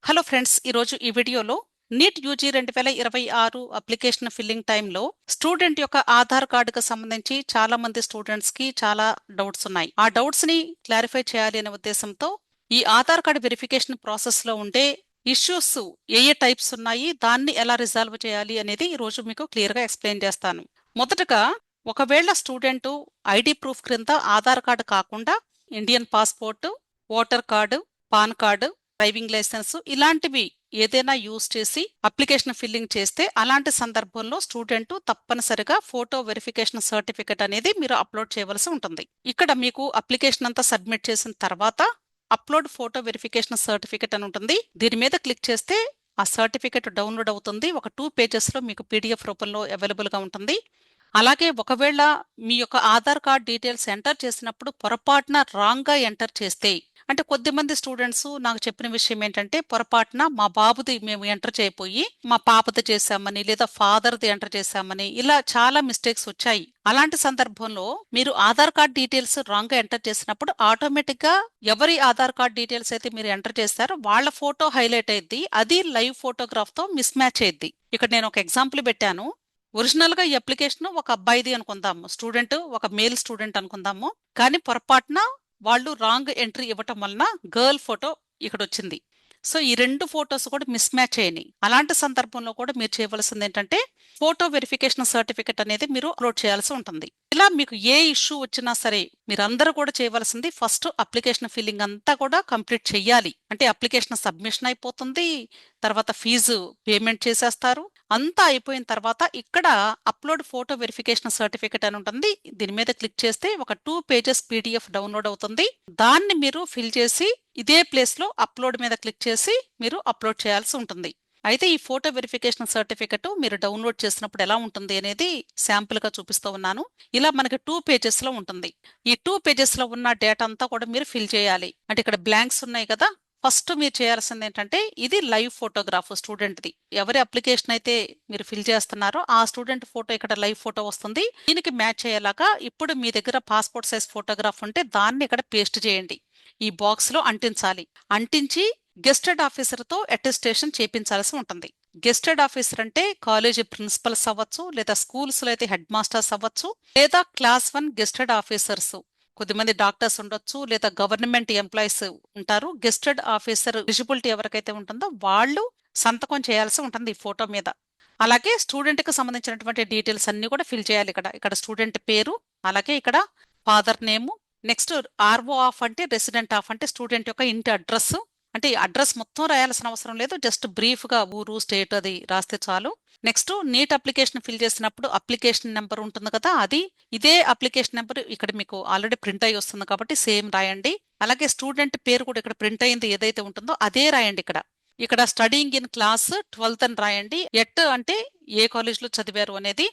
Hello friends, ఈరోజు ఈ వీడియోలో నీట్ యూజీ 2026 అప్లికేషన్ ఫిల్లింగ్ టైంలో స్టూడెంట్ యొక్క ఆధార్ కార్డుకు సంబంధించి చాలా మంది స్టూడెంట్స్ కి చాలా డౌట్స్ ఉన్నాయి. ఆ డౌట్స్ ని క్లారిఫై చేయాలి అనే ఉద్దేశంతో ఈ ఆధార్ కార్డు వెరిఫికేషన్ ప్రాసెస్ లో ఉండే ఇష్యూస్ ఏ ఏ టైప్స్ ఉన్నాయి, దాన్ని ఎలా రిజాల్వ్ చేయాలి అనేది ఈ రోజు మీకు క్లియర్ గా ఎక్స్ప్లెయిన్ చేస్తాను. మొదటగా, ఒకవేళ స్టూడెంట్ ఐడి ప్రూఫ్ క్రింద ఆధార్ కార్డు కాకుండా Indian passport, voter card, PAN card, driving licence ఇలాంటివి ఏదైనా యూజ్ చేసి అప్లికేషన్ ఫిల్లింగ్ చేస్తే అలాంటి సందర్భంలో స్టూడెంట్ తప్పనిసరిగా ఫోటో వెరిఫికేషన్ సర్టిఫికెట్ అనేది మీరు అప్లోడ్ చేయవలసి ఉంటుంది. ఇక్కడ మీకు అప్లికేషన్ అంతా సబ్మిట్ చేసిన తర్వాత అప్లోడ్ ఫోటో వెరిఫికేషన్ సర్టిఫికెట్ అని ఉంటుంది. దీని మీద క్లిక్ చేస్తే ఆ సర్టిఫికెట్ డౌన్లోడ్ అవుతుంది. ఒక 2 పేజెస్ లో మీకు పీడిఎఫ్ రూపంలో అవైలబుల్ గా ఉంటుంది. అలాగే ఒకవేళ మీ యొక్క ఆధార్ కార్డ్ డీటెయిల్స్ ఎంటర్ చేసినప్పుడు పొరపాటున రాంగ్ గా ఎంటర్ చేస్తే, అంటే కొద్దిమంది స్టూడెంట్స్ నాకు చెప్పిన విషయం ఏంటంటే, పొరపాటున మా బాబుది మేము ఎంటర్ చేయపోయి మా పాపది చేశామని, లేదా ఫాదర్ది ఎంటర్ చేశామని, ఇలా చాలా మిస్టేక్స్ వచ్చాయి. అలాంటి సందర్భంలో మీరు ఆధార్ కార్డ్ డీటెయిల్స్ రాంగ్ గా ఎంటర్ చేసినప్పుడు ఆటోమేటిక్ గా ఎవరి ఆధార్ కార్డ్ డీటెయిల్స్ అయితే మీరు ఎంటర్ చేస్తారో వాళ్ళ ఫోటో హైలైట్ అయ్యింది. అది లైవ్ ఫోటోగ్రాఫ్ తో మిస్ మ్యాచ్ అయ్యింది. ఇక్కడ నేను ఒక ఎగ్జాంపుల్ పెట్టాను. ఒరిజినల్ గా ఈ అప్లికేషన్ ఒక అబ్బాయిది అనుకుందాము, స్టూడెంట్ ఒక మేల్ స్టూడెంట్ అనుకుందాము. కానీ పొరపాటున వాళ్ళు రాంగ్ ఎంట్రీ ఇవ్వటం వలన గర్ల్ ఫోటో ఇక్కడ వచ్చింది. సో ఈ 2 ఫోటోస్ కూడా మిస్ మ్యాచ్ అయినాయి. అలాంటి సందర్భంలో కూడా మీరు చేయవలసింది ఏంటంటే, ఫోటో వెరిఫికేషన్ సర్టిఫికెట్ అనేది మీరు అప్లోడ్ చేయాల్సి ఉంటుంది. ఇలా మీకు ఏ ఇష్యూ వచ్చినా సరే మీరందరూ కూడా చేయవలసింది, ఫస్ట్ అప్లికేషన్ ఫిల్లింగ్ అంతా కూడా కంప్లీట్ చెయ్యాలి. అంటే అప్లికేషన్ సబ్మిషన్ అయిపోతుంది, తర్వాత ఫీజు పేమెంట్ చేసేస్తారు. అంతా అయిపోయిన తర్వాత ఇక్కడ అప్లోడ్ ఫోటో వెరిఫికేషన్ సర్టిఫికెట్ అని ఉంటుంది. దీని మీద క్లిక్ చేస్తే ఒక 2 పేజెస్ పీడిఎఫ్ డౌన్లోడ్ అవుతుంది. దాన్ని మీరు ఫిల్ చేసి ఇదే ప్లేస్ లో అప్లోడ్ మీద క్లిక్ చేసి మీరు అప్లోడ్ చేయాల్సి ఉంటుంది. అయితే ఈ ఫోటో వెరిఫికేషన్ సర్టిఫికెట్ మీరు డౌన్లోడ్ చేసినప్పుడు ఎలా ఉంటుంది అనేది శాంపుల్ గా చూపిస్తూ ఉన్నాను. ఇలా మనకి 2 పేజెస్ లో ఉంటుంది. ఈ 2 పేజెస్ లో ఉన్న డేటా అంతా కూడా మీరు ఫిల్ చేయాలి. అంటే ఇక్కడ బ్లాంక్స్ ఉన్నాయి కదా, ఫస్ట్ మీరు చేయాల్సింది ఏంటంటే, ఇది లైవ్ ఫోటోగ్రాఫ్ స్టూడెంట్ది. ఎవరి అప్లికేషన్ అయితే మీరు ఫిల్ చేస్తున్నారో ఆ స్టూడెంట్ ఫోటో ఇక్కడ లైవ్ ఫోటో వస్తుంది. దీనికి మ్యాచ్ అయ్యేలాగా ఇప్పుడు మీ దగ్గర పాస్పోర్ట్ సైజ్ ఫోటోగ్రాఫ్ ఉంటే దాన్ని ఇక్కడ పేస్ట్ చేయండి. ఈ బాక్స్ లో అంటించాలి. అంటించి గెస్టెడ్ ఆఫీసర్ తో అటెస్టేషన్ చేపించాల్సి ఉంటుంది. గెస్టెడ్ ఆఫీసర్ అంటే కాలేజీ ప్రిన్సిపల్స్ అవ్వచ్చు, లేదా స్కూల్స్ లో అయితే హెడ్ మాస్టర్స్ అవ్వచ్చు, లేదా క్లాస్ 1 గెస్టెడ్ ఆఫీసర్స్. కొద్దిమంది డాక్టర్స్ ఉండొచ్చు, లేదా గవర్నమెంట్ ఎంప్లాయీస్ ఉంటారు. గెస్టెడ్ ఆఫీసర్ ఎలిజిబిలిటీ ఎవరికైతే ఉంటుందో వాళ్ళు సంతకం చేయాల్సి ఉంటుంది ఈ ఫోటో మీద. అలాగే స్టూడెంట్ కి సంబంధించినటువంటి డీటెయిల్స్ అన్ని కూడా ఫిల్ చేయాలి. ఇక్కడ స్టూడెంట్ పేరు, అలాగే ఇక్కడ father name, next RO of అంటే రెసిడెంట్ ఆఫ్ అంటే స్టూడెంట్ యొక్క ఇంటి అడ్రస్. అంటే ఈ అడ్రస్ మొత్తం రాయాల్సిన అవసరం లేదు, జస్ట్ బ్రీఫ్ గా ఊరు స్టేట్ అది రాస్తే చాలు. నెక్స్ట్ నీట్ అప్లికేషన్ ఫిల్ చేసినప్పుడు అప్లికేషన్ నెంబర్ ఉంటుంది కదా, అది ఇదే అప్లికేషన్ నెంబర్ ఇక్కడ మీకు ఆల్రెడీ ప్రింట్ అయ్యి వస్తుంది కాబట్టి సేమ్ రాయండి. అలాగే స్టూడెంట్ పేరు కూడా ఇక్కడ ప్రింట్ అయింది ఏదైతే ఉంటుందో అదే రాయండి. ఇక్కడ స్టడీయింగ్ ఇన్ క్లాస్ 12th అని రాయండి. ఎట్ అంటే ఏ కాలేజ్ లో చదివారు అనేది.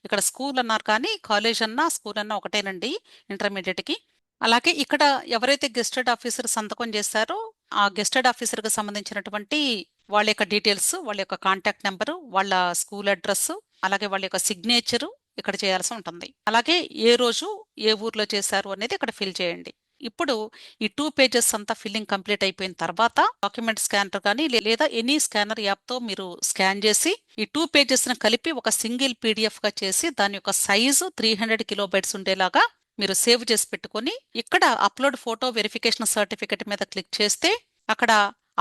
ఇక్కడ స్కూల్ అన్నారు కానీ కాలేజ్ అన్నా స్కూల్ అన్నా ఒకటేనండి ఇంటర్మీడియట్ కి. అలాగే ఇక్కడ ఎవరైతే గెస్టెడ్ ఆఫీసర్ సంతకం చేశారో ఆ గెస్టెడ్ ఆఫీసర్ కి సంబంధించినటువంటి వాళ్ళ యొక్క డీటెయిల్స్, వాళ్ళ యొక్క కాంటాక్ట్ నెంబరు, వాళ్ళ స్కూల్ అడ్రస్, అలాగే వాళ్ళ యొక్క సిగ్నేచరు ఇక్కడ చేయాల్సి ఉంటుంది. అలాగే ఏ రోజు ఏ ఊర్లో చేశారు అనేది ఇక్కడ ఫిల్ చేయండి. ఇప్పుడు ఈ 2 పేజెస్ అంతా ఫిల్లింగ్ కంప్లీట్ అయిపోయిన తర్వాత డాక్యుమెంట్ స్కానర్ కానీ లేదా ఎనీ స్కానర్ యాప్ తో మీరు స్కాన్ చేసి ఈ 2 పేజెస్ ని కలిపి ఒక సింగిల్ పీడిఎఫ్ గా చేసి దాని యొక్క సైజు 300 కిలోబైట్స్ ఉండేలాగా మీరు సేవ్ చేసి పెట్టుకొని ఇక్కడ అప్లోడ్ ఫోటో వెరిఫికేషన్ సర్టిఫికెట్ మీద క్లిక్ చేస్తే అక్కడ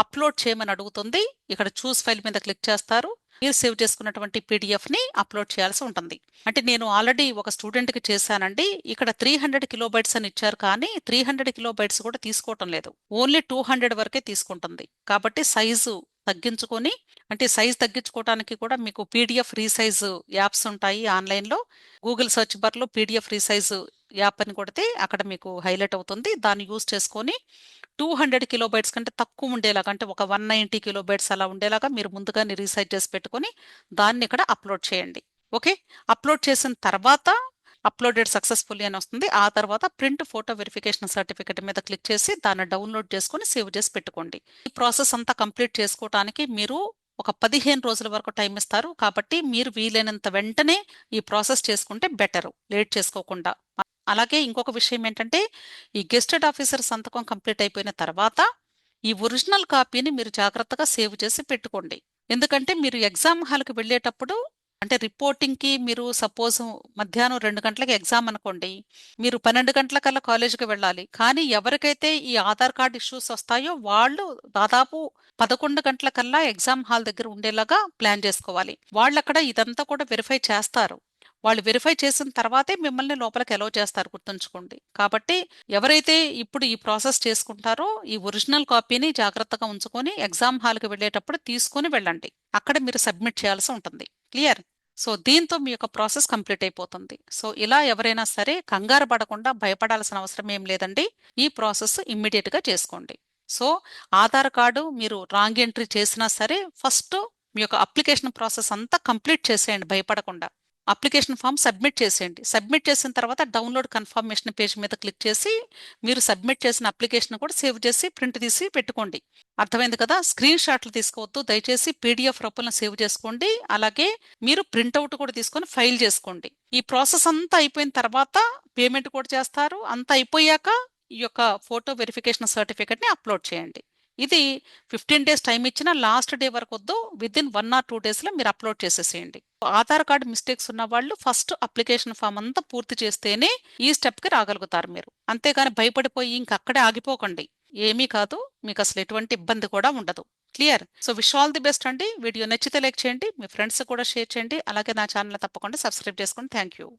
అప్లోడ్ చేయమని అడుగుతుంది. ఇక్కడ చూస్ ఫైల్ మీద క్లిక్ చేస్తారు. మీరు సేవ్ చేసుకున్నటువంటి పీడిఎఫ్ ని అప్లోడ్ చేయాల్సి ఉంటుంది. అంటే నేను ఆల్రెడీ ఒక స్టూడెంట్ కి చేశానండి. ఇక్కడ 300 కిలోబైట్స్ అని ఇచ్చారు కానీ 300 కిలోబైట్స్ కూడా తీసుకోవటం లేదు, ఓన్లీ 200 వరకే తీసుకుంటుంది. కాబట్టి సైజు తగ్గించుకొని, అంటే సైజ్ తగ్గించుకోవడానికి కూడా మీకు పీడిఎఫ్ రీసైజ్ యాప్స్ ఉంటాయి ఆన్లైన్ లో. గూగుల్ సెర్చ్ బార్ లో పీడిఎఫ్ రీసైజ్ యాప్ అని కొడితే అక్కడ మీకు హైలైట్ అవుతుంది. దాన్ని యూజ్ చేసుకొని 200 కిలోబైట్స్ కంటే తక్కువ ఉండేలాగా, అంటే ఒక 190 కిలోబైట్స్ అలా ఉండేలాగా మీరు ముందుగానే రీసైజ్ చేసి పెట్టుకొని దాన్ని ఇక్కడ అప్లోడ్ చేయండి. ఓకే, అప్లోడ్ చేసిన తర్వాత అప్లోడెడ్ సక్సెస్ఫుల్లీ అని వస్తుంది. ఆ తర్వాత ప్రింట్ ఫోటో వెరిఫికేషన్ సర్టిఫికెట్ మీద క్లిక్ చేసి దాన్ని డౌన్లోడ్ చేసుకొని సేవ్ చేసి పెట్టుకోండి. ఈ ప్రాసెస్ అంతా కంప్లీట్ చేసుకోవడానికి మీరు ఒక 15 రోజుల వరకు టైం ఇస్తారు. కాబట్టి మీరు వీలైనంత వెంటనే ఈ ప్రాసెస్ చేసుకుంటే బెటర్, లేట్ చేసుకోకుండా. అలాగే ఇంకొక విషయం ఏంటంటే, ఈ గెస్టెడ్ ఆఫీసర్ సంతకం కంప్లీట్ అయిపోయిన తర్వాత ఈ ఒరిజినల్ కాపీని మీరు జాగ్రత్తగా సేవ్ చేసి పెట్టుకోండి. ఎందుకంటే మీరు ఎగ్జామ్ హాల్కి వెళ్ళేటప్పుడు అంటే రిపోర్టింగ్కి మీరు సపోజ్ మధ్యాహ్నం 2 గంటలకి ఎగ్జామ్ అనుకోండి, మీరు 12 గంటలకల్లా కాలేజీకి వెళ్ళాలి. కానీ ఎవరికైతే ఈ ఆధార్ కార్డ్ ఇష్యూస్ వస్తాయో వాళ్ళు దాదాపు 11 గంటలకల్లా ఎగ్జామ్ హాల్ దగ్గర ఉండేలాగా ప్లాన్ చేసుకోవాలి. వాళ్ళు అక్కడ ఇదంతా కూడా వెరిఫై చేస్తారు. వాళ్ళు వెరిఫై చేసిన తర్వాతే మిమ్మల్ని లోపలికి అలౌ చేస్తారు, గుర్తుంచుకోండి. కాబట్టి ఎవరైతే ఇప్పుడు ఈ ప్రాసెస్ చేసుకుంటారో ఈ ఒరిజినల్ కాపీని జాగ్రత్తగా ఉంచుకొని ఎగ్జామ్ హాల్కి వెళ్ళేటప్పుడు తీసుకొని వెళ్ళండి. అక్కడ మీరు సబ్మిట్ చేయాల్సి ఉంటుంది. క్లియర్? సో దీంతో మీ యొక్క ప్రాసెస్ కంప్లీట్ అయిపోతుంది. సో ఇలా ఎవరైనా సరే కంగారు పడకుండా భయపడాల్సిన అవసరం ఏం లేదండి. ఈ ప్రాసెస్ ఇమ్మీడియట్ గా చేసుకోండి. సో ఆధార్ కార్డు మీరు రాంగ్ ఎంట్రీ చేసినా సరే ఫస్ట్ మీ యొక్క అప్లికేషన్ ప్రాసెస్ అంతా కంప్లీట్ చేసేయండి భయపడకుండా. అప్లికేషన్ ఫామ్ సబ్మిట్ చేసేయండి. సబ్మిట్ చేసిన తర్వాత డౌన్లోడ్ కన్ఫర్మేషన్ పేజ్ మీద క్లిక్ చేసి మీరు సబ్మిట్ చేసిన అప్లికేషన్ కూడా సేవ్ చేసి ప్రింట్ తీసి పెట్టుకోండి. అర్థమైంది కదా? స్క్రీన్ షాట్లు తీసుకోవద్దు దయచేసి, పీడిఎఫ్ రూపంలో సేవ్ చేసుకోండి. అలాగే మీరు ప్రింట్అవుట్ కూడా తీసుకొని ఫైల్ చేసుకోండి. ఈ ప్రాసెస్ అంతా అయిపోయిన తర్వాత పేమెంట్ కూడా చేస్తారు. అంతా అయిపోయాక ఈ యొక్క ఫోటో వెరిఫికేషన్ సర్టిఫికేట్ ని అప్లోడ్ చేయండి. ఇది 15 డేస్ టైం ఇచ్చిన లాస్ట్ డే వరకు వద్దు, విదిన్ 1 or 2 డేస్ లో మీరు అప్లోడ్ చేసేసేయండి. ఆధార్ కార్డు మిస్టేక్స్ ఉన్న వాళ్ళు ఫస్ట్ అప్లికేషన్ ఫామ్ అంతా పూర్తి చేస్తేనే ఈ స్టెప్ కి రాగలుగుతారు మీరు. అంతేగాని భయపడిపోయి ఇంకక్కడే ఆగిపోకండి. ఏమీ కాదు, మీకు అసలు ఎటువంటి ఇబ్బంది కూడా ఉండదు. Clear? So wish all the best అండి. వీడియో నచ్చితే లైక్ చేయండి, మీ ఫ్రెండ్స్ కూడా షేర్ చేయండి. అలాగే నా ఛానల్ తప్పకుండా సబ్స్క్రైబ్ చేసుకోండి. Thank you.